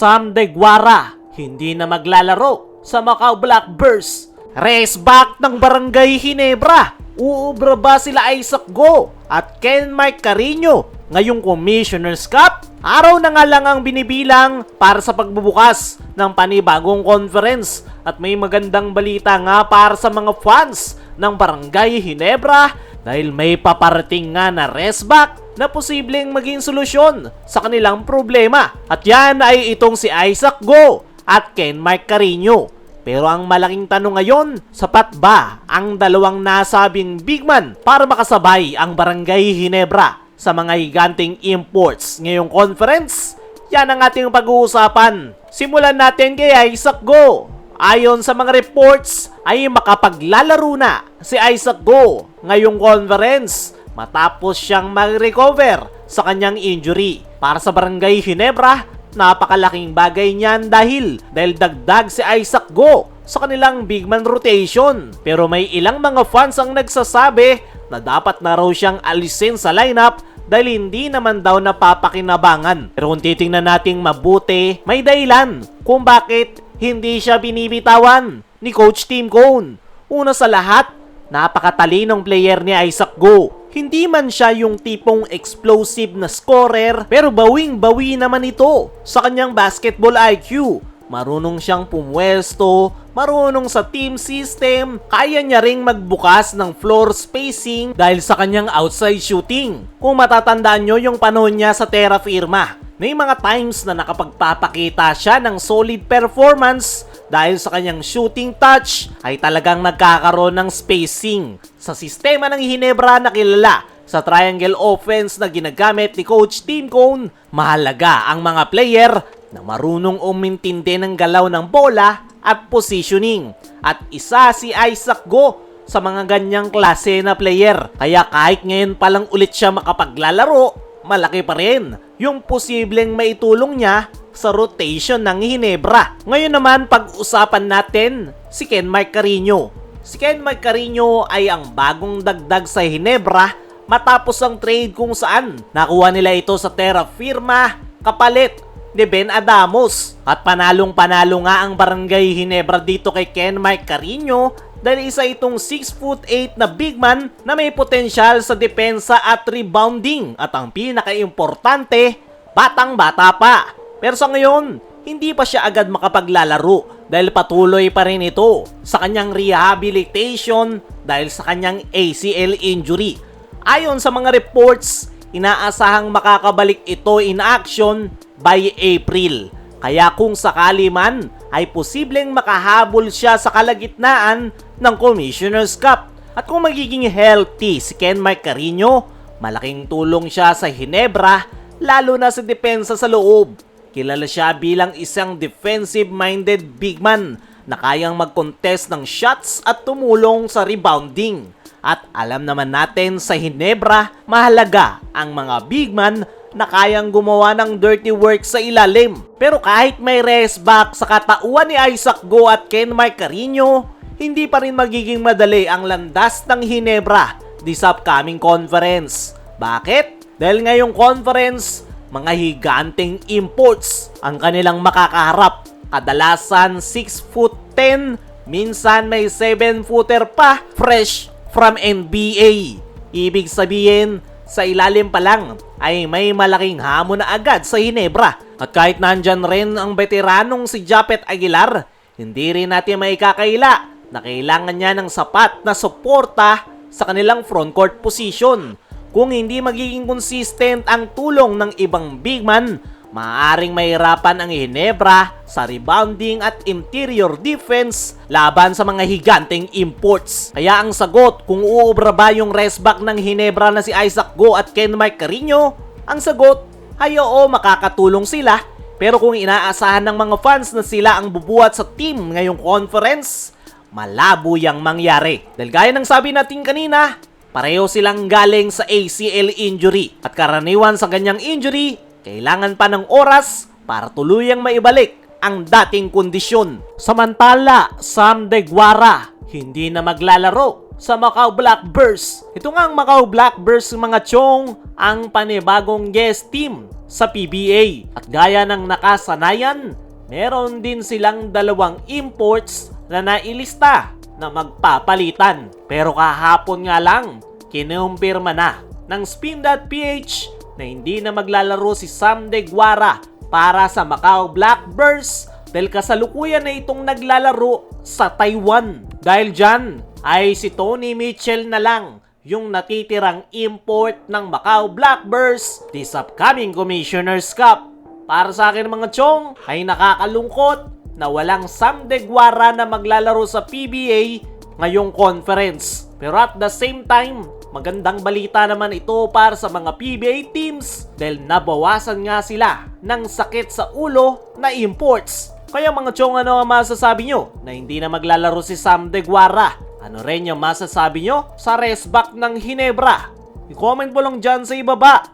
Sam Deguara hindi na maglalaro sa Macau Blackbirds. Race back ng Barangay Ginebra. Uubra ba sila Isaac Go at Ken Mike Carino ngayong Commissioner's Cup? Araw na nga lang ang binibilang para sa pagbubukas ng panibagong conference at may magandang balita nga para sa mga fans ng Barangay Ginebra dahil may paparating nga na race back na posibleng maging solusyon sa kanilang problema. At yan ay itong si Isaac Go at Ken Mike Carino. Pero ang malaking tanong ngayon, sapat ba ang dalawang nasabing big man para makasabay ang Barangay Ginebra sa mga higanting imports ngayong conference? Yan ang ating pag-uusapan. Simulan natin kay Isaac Go. Ayon sa mga reports ay makapaglalaro na si Isaac Go ngayong conference matapos siyang mag-recover sa kanyang injury. Para sa Barangay Ginebra, napakalaking bagay niyan dahil dagdag si Isaac Go sa kanilang big man rotation. Pero may ilang mga fans ang nagsasabi na dapat na raw siyang alisin sa lineup dahil hindi naman daw napapakinabangan. Pero kung titingnan nating mabuti, may dahilan kung bakit hindi siya binibitawan ni Coach Tim Cone. Una sa lahat, napakatalinong player ni Isaac Go. Hindi man siya yung tipong explosive na scorer, pero bawing-bawi naman ito sa kanyang basketball IQ. Marunong siyang pumwesto, marunong sa team system, kaya niya ring magbukas ng floor spacing dahil sa kanyang outside shooting. Kung matatandaan nyo yung panahon niya sa Terra Firma, may mga times na nakapagpapakita siya ng solid performance dahil sa kanyang shooting touch ay talagang nagkakaroon ng spacing. Sa sistema ng Ginebra na kilala sa triangle offense na ginagamit ni Coach Tim Cone, mahalaga ang mga player na marunong umintindi ng galaw ng bola at positioning. At isa si Isaac Go sa mga ganyang klase na player. Kaya kahit ngayon pa lang ulit siya makapaglalaro, malaki pa rin yung posibleng maitulong niya sa rotation ng Ginebra. Ngayon naman, pag-usapan natin si Ken Mike Carino. Si Ken Mike Carino ay ang bagong dagdag sa Ginebra matapos ang trade kung saan nakuha nila ito sa Terra Firma kapalit ni Ben Adamos. At panalong-panalo nga ang Barangay Ginebra dito kay Ken Mike Carino dahil isa itong 6'8" na big man na may potensyal sa depensa at rebounding. At ang pinaka-importante, batang-bata pa. Pero sa ngayon, hindi pa siya agad makapaglalaro dahil patuloy pa rin ito sa kanyang rehabilitation dahil sa kanyang ACL injury. Ayon sa mga reports, inaasahang makakabalik ito in action by April. Kaya kung sakali man, ay posibleng makahabol siya sa kalagitnaan ng Commissioner's Cup. At kung magiging healthy si Ken Mike Carino, malaking tulong siya sa Ginebra, lalo na sa depensa sa loob. Kilala siya bilang isang defensive-minded big man na kayang mag-contest ng shots at tumulong sa rebounding. At alam naman natin sa Ginebra, mahalaga ang mga big man na kayang gumawa ng dirty work sa ilalim. Pero kahit may rest back sa katauhan ni Isaac Go at Ken Mike Carino, hindi pa rin magiging madali ang landas ng Ginebra this upcoming conference. Bakit? Dahil ngayong conference, mga higanting imports ang kanilang makakaharap. Kadalasan 6'10", minsan may 7-footer pa, fresh from NBA. Ibig sabihin, sa ilalim pa lang ay may malaking hamon na agad sa Ginebra. At kahit nandyan rin ang veteranong si Japet Aguilar, hindi rin natin maikakaila na kailangan niya ng sapat na suporta sa kanilang frontcourt position. Kung hindi magiging consistent ang tulong ng ibang big man, maaaring mahirapan ang Ginebra sa rebounding at interior defense laban sa mga higanting imports. Kaya ang sagot kung uubra ba yung rest back ng Ginebra na si Isaac Go at Ken Mike Carino, ang sagot ay oo, makakatulong sila. Pero kung inaasahan ng mga fans na sila ang bubuhat sa team ngayong conference, malabo yang mangyari. Dahil gaya ng sabi natin kanina, pareho silang galing sa ACL injury. At karaniwan sa ganyang injury, kailangan pa ng oras para tuluyang maibalik ang dating kondisyon. Samantala, Sam Deguara hindi na maglalaro sa Macau Blackbirds. Ito nga ang Macau Blackbirds mga chong, ang panibagong guest team sa PBA. At gaya ng nakasanayan, meron din silang 2 imports na nailista na magpapalitan. Pero kahapon nga lang, kinumpirma na ng Spin.ph na hindi na maglalaro si Sam Deguara para sa Macau Blackbirds dahil kasalukuyan na itong naglalaro sa Taiwan. Dahil dyan ay si Tony Mitchell na lang yung natitirang import ng Macau Blackbirds this upcoming Commissioner's Cup. Para sa akin mga chong, ay nakakalungkot na walang Sam Deguara na maglalaro sa PBA ngayong conference. Pero at the same time, magandang balita naman ito para sa mga PBA teams dahil nabawasan nga sila ng sakit sa ulo na imports. Kaya mga chong, ano ang masasabi nyo na hindi na maglalaro si Sam Deguara? Ano rin yung masasabi nyo sa raceback ng Ginebra? I-comment mo lang dyan sa ibaba.